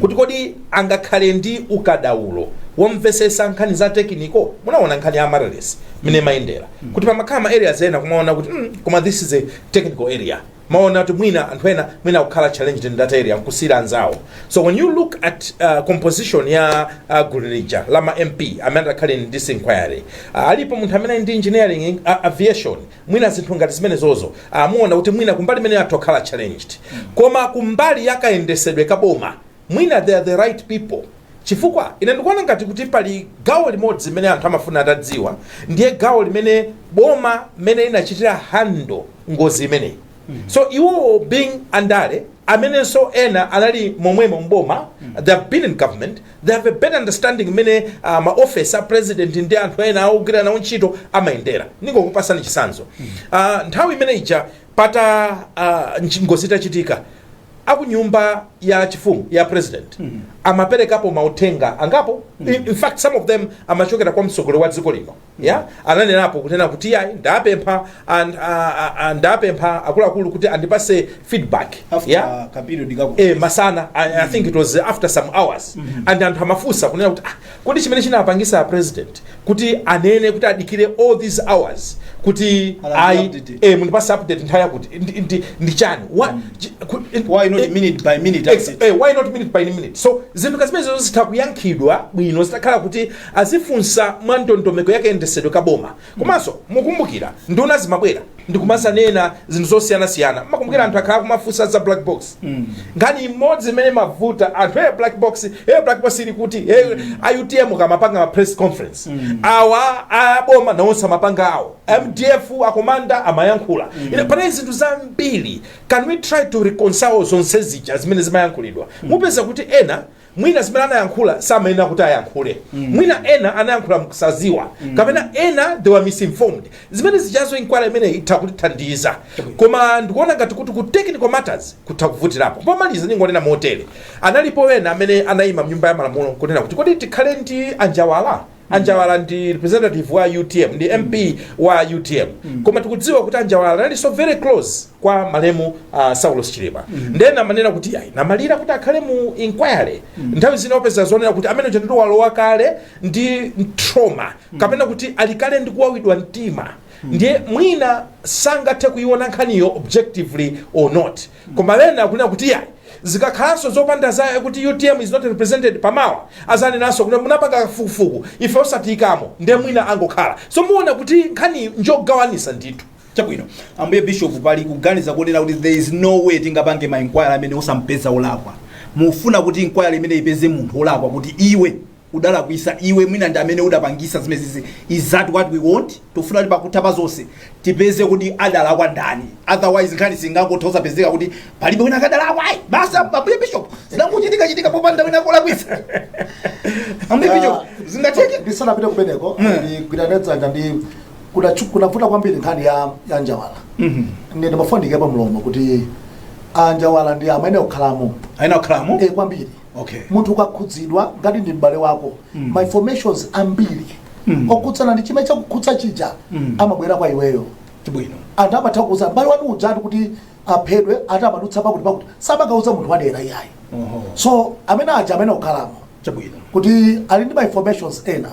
kuti kodi angakhale ndi ukadaulo womvesesa nkhani za technical munaona nkhani ya amarelesi mine mayendera kuti pamakhala ma areas ena kumaona kuti koma this is a technical area maona kuti mwina anthu ena mwina kukhala challenged in that area nkusira anzawo so when you look at composition ya gulilija lama MP amene akhale in this inquiry alipo munthu amene ndi engineering aviation mwina zinthu ngati zimene zozo muona kuti mwina kumbali imene atokhala challenged koma kumbali yakayendesedwe kaboma mwina they are the right people chifukwa ine ndikuona ngati kuti pali gawo limodzi limene anthu amafuna atadziwa ndiye gawo limene boma mene inachitira hando ngozi imeneyi so iwo being andale amenenso ena anali momwemo mboma they have been in government they have a better understanding mene ma officer president ndi anthu ena augwira nawo ntchito amayendera ningokupasani chisanzo nthawi imene ija pata ngozi itachitika akunyumba ya chifumu ya president amaperekapo mauthenga angapo in fact some of them amachokera kwa msogolo wa dziko lino ananenapo kutena kuti yayi ndapempha akuluakulu kuti andipase feedback masana I think it was after some hours and anthu amafunsa kunena kuti kodi chimene chinapangisa president kuti anene kuti adikire all these hours kuti mundipase update nthawi yakuti ndi chani why not minute by minute why not minute by minute so zinthu kazimene zitakuyankhidwa bwino zitakhala kuti azifunsa mwa ndondomeko yakayendesedwe kaboma komanso mukumbukira nduna zimabwera ndikumasanena zinthu zosiyanasiyana makumbukira anthu akhala kumafunsa za black box nkhani imodzi imene mavuta anthu black box ili kuti IUTM kamapanga ma press conference awa aboma nawonse amapanga awo MDF akomanda amayankhula panali zinthu zambiri can we try to reconcile zonse zija zimene zimayankhulidwa mupeza kuti ena mwina zimene anayankhula samayenera kuti ayankhule mwina ena anayankhula mkusaziwa kapena ena they were misinformed. Zimene zijazo inquiry imene itha kutithandiza koma ndikuona ngati kuti ku technical matters kutha kuvutirapo. Pomaliza ningonena motere analipo ena amene anayima mnyumba ya malamulo kunena kuti kodi tikhale ndi Anjawala ndi representative wa UTM ndi MP wa UTM koma tikudziwa kuti Anjawala anali so very close kwa malemu Saulos Chilima ndena manena kuti ayi namalira kuti akhale mu inquiry nthawi zina opeza zonena kuti amene chendetu walowa kale ndi trauma kapena kuti alikale ndi kuwawidwa mtima ndiye mwina sangathe kuiona nkhaniyo objectively or not koma lena akunena kuti ayi zikakhalanso zopanda zaye kuti UTM is not represented pamawa azanenaso kuti munapanga kafukufuku ife osatiyikamo ndiye mwina angokhala so muona kuti nkhani njogawanisa ndithu. Chabwino ambuye Bishop pali kuganiza kunena kuti there is no way tingapange ma inquiry amene osampeza olakwa mufuna kuti inquiry imene ipeze munthu olakwa kuti iwe udalakwisa iwe mwina ndi amene udapangisa zimezi is that what we want tofuna kuti pakutapa zonse tipeze kuti adalakwa ndani otherwise nkhani singangothoza pezeka kuti palibe wina akadalakwa ayi basa ambuye Bishop zinangochitika popanda wina kolakwisa ambuye Bishop zingatheke bisanapite kumeneko ndikwiranedzanja ndi kunavuta kwambiri nkhani ya Anjawala ndine mafundike pa mlomo kuti Anjawala ndi amene okhalamo kwambiri. Okay. Munthu ukakhudzidwa ngati ndi m'bale wako my informations ambiri okhudzana ndi chimene chakukhudza chija amabwera kwa iweyo. Chabwino anthu amatha kuuza m'bale wanu ujati kuti aphedwe ati amadutsa pakuti samakauza munthu wadera iyayi so amene aja amene okhalamo chabwino kuti ali ndi my informations ena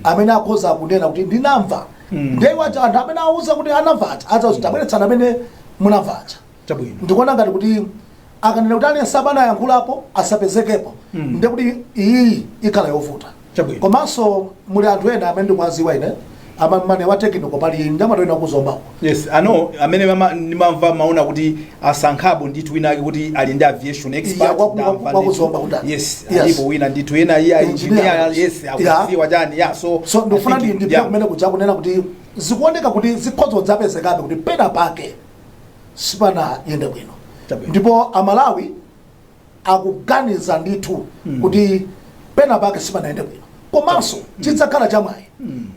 amene akhoza kunena kuti ndinamva ndewa anthu amene auza kuti anamvacha azakuti tabweretsana amene munamvacha. Chabwino ndikuona ngati kuti akanena kuti ali sabana yankhulapo asapezekepo ndi kuti iyi ikhala yovuta. Chabwino komanso muli anthu ena amene ndikwaziwa ine amamane wa technical pali ndamatoena kuzombawo. Yes, ano amene nimamva maona kuti asankhabo ndithu wina ake kuti ali ndi aviation expert kwa kuzomba kundani. Yes, alipo wina ndithu ena iya engineer yes akuziwa jani so ndofuna ndi kumene kuja kunena kuti zikuoneka kuti zikhozo zapezekabe kuti pena pake sipana yende bwino. Ndipo Amalawi akuganiza ndithu kuti pena pake sipana yende bwino komanso chidzakhala chamwayi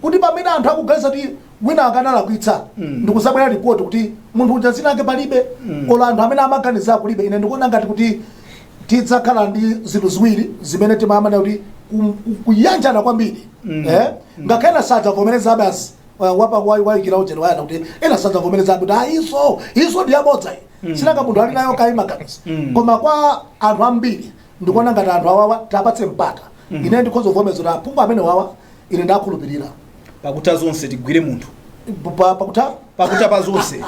kuti pamene anthu akuganiza kuti wina akanalakwitsa ndikuzabwera report kuti munthu uja zina ake palibe ola anthu amene amaganiza kulibe ine ndikuona ngati kuti tidzakhala ndi zinthu ziwiri zimene timayamana kuti kuyanjana kwambiri ngakhale sadzavomereza basi wapa wayikira ujeni wayana kuti ena sadzavomereza kuti iso ndi yabodza sinanga munthu ali nayo kayi maganizo koma kwa anthu ambiri ndikuona ngati anthu awawa tapatse mpata ine ndikhoza kuvomeza kuti aphungu amene wawa ine ndakhulupirira pakuta zonse tigwire munthu pakuta pa zonse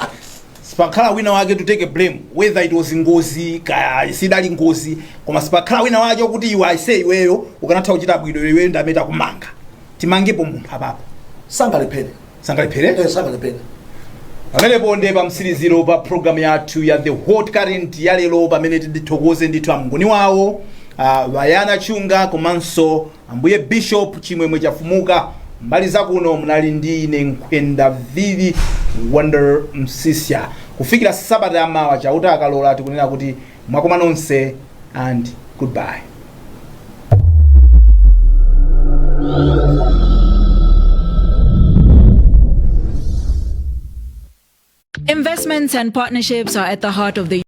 sipakhala wina wake to take a blame whether it was ngozi kaya sidali ngozi koma sipakhala wina wake kuti iwe aise iweyo ukanatha kuchita bwino iwe ndameta kumanga timangepo munthu apapo sangalephere pamenepo nde pa msiriziro pa program yathu ya the hot current ya lero pamene tithokoze ndithu amngoni wawo Bayana Chunga komanso ambuye Bishop Chimwemwe Chafumuka mbali zakuno munali ndi ine nkhwenda vili Wonder Msiska kufikira sabata yamawa chauta akalola tikunena kuti mwakoma nonse and goodbye. Investments and partnerships are at the heart of the